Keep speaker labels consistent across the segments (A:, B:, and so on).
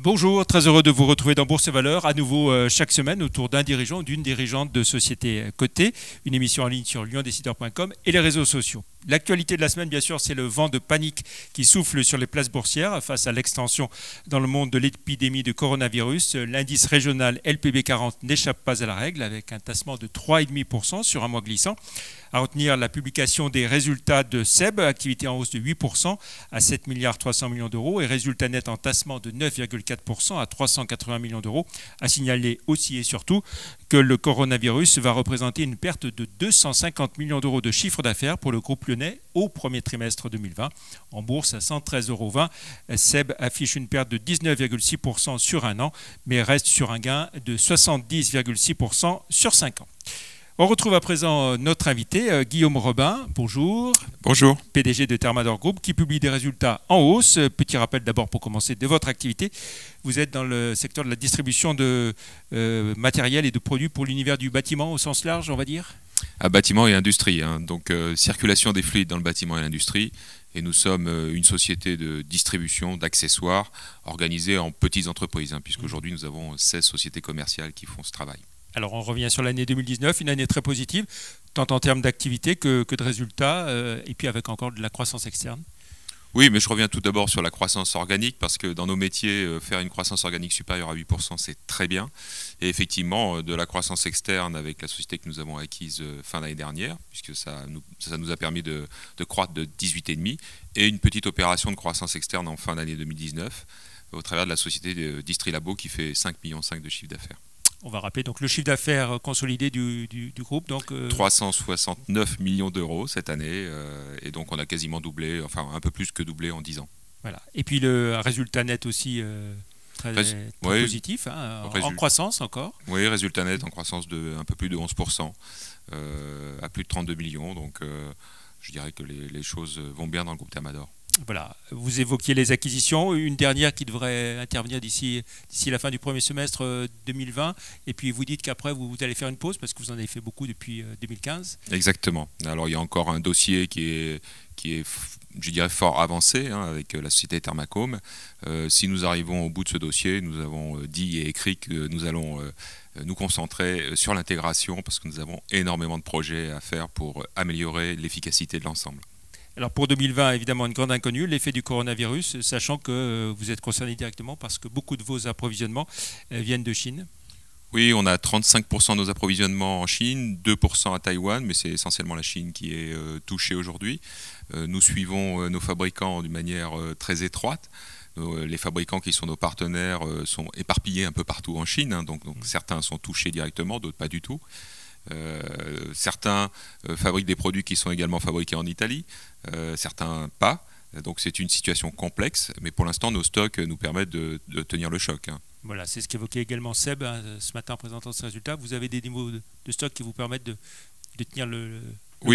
A: Bonjour, très heureux de vous retrouver dans Bourse et Valeurs, à nouveau chaque semaine autour d'un dirigeant ou d'une dirigeante de société cotée, une émission en ligne sur liondécideur.com et les réseaux sociaux. L'actualité de la semaine, bien sûr, c'est le vent de panique qui souffle sur les places boursières face à l'extension dans le monde de l'épidémie de coronavirus. L'indice régional LPB40 n'échappe pas à la règle avec un tassement de 3,5% sur un mois glissant. À retenir la publication des résultats de SEB, activité en hausse de 8% à 7 milliards 300 millions d'euros et résultat net en tassement de 9,4% à 380 millions d'euros. À signaler aussi et surtout que le coronavirus va représenter une perte de 250 millions d'euros de chiffre d'affaires pour le groupe lyonnais au premier trimestre 2020. En bourse à 113,20 €, SEB affiche une perte de 19,6% sur un an, mais reste sur un gain de 70,6% sur 5 ans. On retrouve à présent notre invité, Guillaume Robin. Bonjour.
B: Bonjour.
A: PDG de Thermador Group, qui publie des résultats en hausse. Petit rappel d'abord pour commencer de votre activité. Vous êtes dans le secteur de la distribution de matériel et de produits pour l'univers du bâtiment au sens large, on va dire.
B: À bâtiment et industrie, hein. Donc circulation des fluides dans le bâtiment et l'industrie. Et nous sommes une société de distribution d'accessoires organisée en petites entreprises, hein, puisqu'aujourd'hui nous avons 16 sociétés commerciales qui font ce travail.
A: Alors on revient sur l'année 2019, une année très positive, tant en termes d'activité que de résultats, et puis avec encore de la croissance externe.
B: Oui, mais je reviens tout d'abord sur la croissance organique, parce que dans nos métiers, faire une croissance organique supérieure à 8%, c'est très bien. Et effectivement, de la croissance externe avec la société que nous avons acquise fin d'année dernière, puisque ça nous a permis de croître de 18,5%, et une petite opération de croissance externe en fin d'année 2019, au travers de la société Distrilabo qui fait 5,5 millions de chiffre d'affaires.
A: On va rappeler donc le chiffre d'affaires consolidé du groupe. Donc,
B: 369 millions d'euros cette année, et donc on a quasiment doublé, enfin un peu plus que doublé en 10 ans.
A: Voilà. Et puis le résultat net aussi très positif, hein, en croissance encore.
B: Oui, résultat net en croissance de un peu plus de 11%, à plus de 32 millions. Donc je dirais que les choses vont bien dans le groupe Thermador.
A: Voilà, vous évoquiez les acquisitions, une dernière qui devrait intervenir d'ici la fin du premier semestre 2020, et puis vous dites qu'après vous allez faire une pause parce que vous en avez fait beaucoup depuis 2015.
B: Exactement. Alors il y a encore un dossier qui est je dirais fort avancé, hein, avec la société Thermacome. Si nous arrivons au bout de ce dossier, nous avons dit et écrit que nous allons nous concentrer sur l'intégration parce que nous avons énormément de projets à faire pour améliorer l'efficacité de l'ensemble.
A: Alors pour 2020, évidemment, une grande inconnue, l'effet du coronavirus, sachant que vous êtes concerné directement parce que beaucoup de vos approvisionnements viennent de Chine.
B: Oui, on a 35% de nos approvisionnements en Chine, 2% à Taïwan, mais c'est essentiellement la Chine qui est touchée aujourd'hui. Nous suivons nos fabricants d'une manière très étroite. Les fabricants qui sont nos partenaires sont éparpillés un peu partout en Chine, hein, donc certains sont touchés directement, d'autres pas du tout. Certains fabriquent des produits qui sont également fabriqués en Italie, certains pas. Donc c'est une situation complexe, mais pour l'instant nos stocks nous permettent de tenir le choc, hein.
A: Voilà, c'est ce qu'évoquait également Seb ce matin en présentant ce résultat. Vous avez des niveaux de stock qui vous permettent de tenir le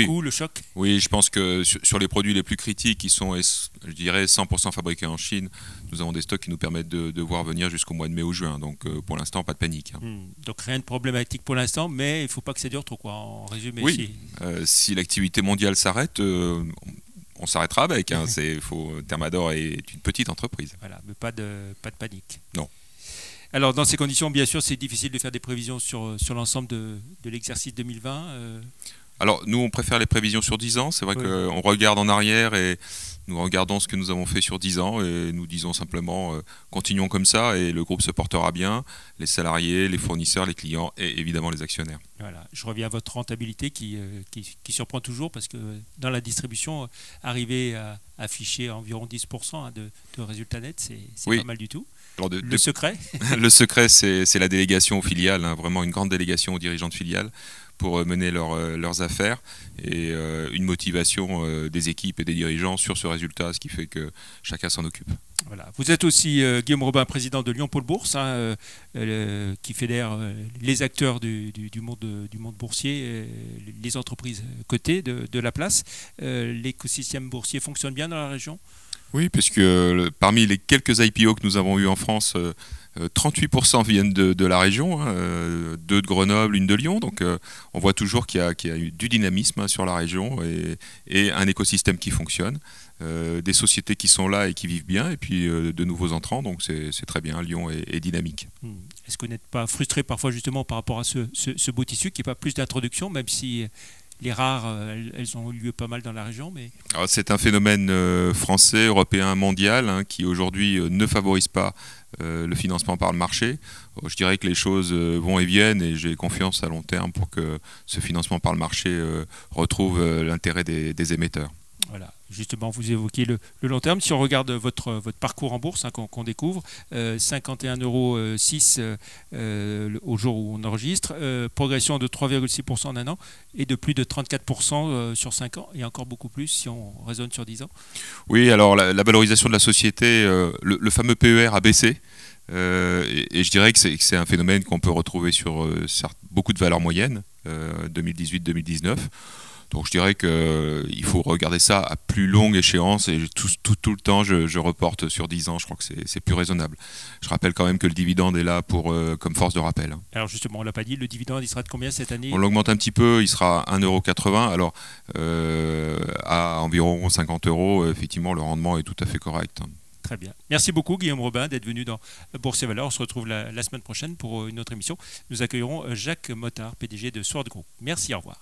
A: coup, le choc?
B: Oui, je pense que sur les produits les plus critiques qui sont, je dirais, 100% fabriqués en Chine, nous avons des stocks qui nous permettent de voir venir jusqu'au mois de mai ou juin. Donc pour l'instant, pas de panique, hein.
A: Donc rien de problématique pour l'instant, mais il ne faut pas que ça dure trop, quoi, en résumé.
B: Oui, si l'activité mondiale s'arrête, on s'arrêtera avec, hein. Thermador est une petite entreprise.
A: Voilà, mais pas de panique.
B: Non.
A: Alors dans ces conditions, bien sûr, c'est difficile de faire des prévisions sur l'ensemble de l'exercice 2020.
B: Alors nous, on préfère les prévisions sur 10 ans. C'est vrai qu'on regarde en arrière et nous regardons ce que nous avons fait sur 10 ans et nous disons simplement continuons comme ça et le groupe se portera bien, les salariés, les fournisseurs, les clients et évidemment les actionnaires.
A: Voilà. Je reviens à votre rentabilité qui surprend toujours parce que dans la distribution, arriver à afficher environ 10% de résultats nets, c'est pas mal du tout. Alors le secret
B: Le secret, c'est la délégation aux filiales, hein, vraiment une grande délégation aux dirigeants de filiales pour mener leurs affaires et une motivation des équipes et des dirigeants sur ce résultat, ce qui fait que chacun s'en occupe.
A: Voilà. Vous êtes aussi Guillaume Robin, président de Lyon Pôle Bourse, hein, qui fédère les acteurs du monde boursier, les entreprises cotées de la place. L'écosystème boursier fonctionne bien dans la région ?
B: Oui, puisque parmi les quelques IPO que nous avons eu en France, 38% viennent de la région, 2 de Grenoble, 1 de Lyon. Donc on voit toujours qu'il y a eu du dynamisme sur la région et un écosystème qui fonctionne. Des sociétés qui sont là et qui vivent bien, et puis de nouveaux entrants, donc c'est très bien. Lyon est dynamique.
A: Est-ce que vous n'êtes pas frustré parfois justement par rapport à ce beau tissu qui n'est pas plus d'introduction, même si les rares, elles ont eu lieu pas mal dans la région, mais...
B: C'est un phénomène français, européen, mondial, qui aujourd'hui ne favorise pas le financement par le marché. Je dirais que les choses vont et viennent, et j'ai confiance à long terme pour que ce financement par le marché retrouve l'intérêt des émetteurs.
A: Voilà, justement, vous évoquez le long terme. Si on regarde votre parcours en bourse qu'on découvre, 51,06 € au jour où on enregistre, progression de 3,6% en un an et de plus de 34% sur 5 ans, et encore beaucoup plus si on raisonne sur 10 ans.
B: Oui, alors la valorisation de la société, le fameux PER a baissé. Et je dirais que c'est un phénomène qu'on peut retrouver sur beaucoup de valeurs moyennes, 2018-2019. Donc je dirais qu'il faut regarder ça à plus longue échéance, et tout le temps je reporte sur 10 ans, je crois que c'est plus raisonnable. Je rappelle quand même que le dividende est là comme force de rappel.
A: Alors justement, on ne l'a pas dit, le dividende il sera de combien cette année?
B: On l'augmente un petit peu, il sera 1,80 €. Alors à environ 50 €, effectivement le rendement est tout à fait correct.
A: Très bien. Merci beaucoup Guillaume Robin d'être venu dans Bourse et Valeurs. On se retrouve la semaine prochaine pour une autre émission. Nous accueillerons Jacques Mottard, PDG de Sword Group. Merci, au revoir.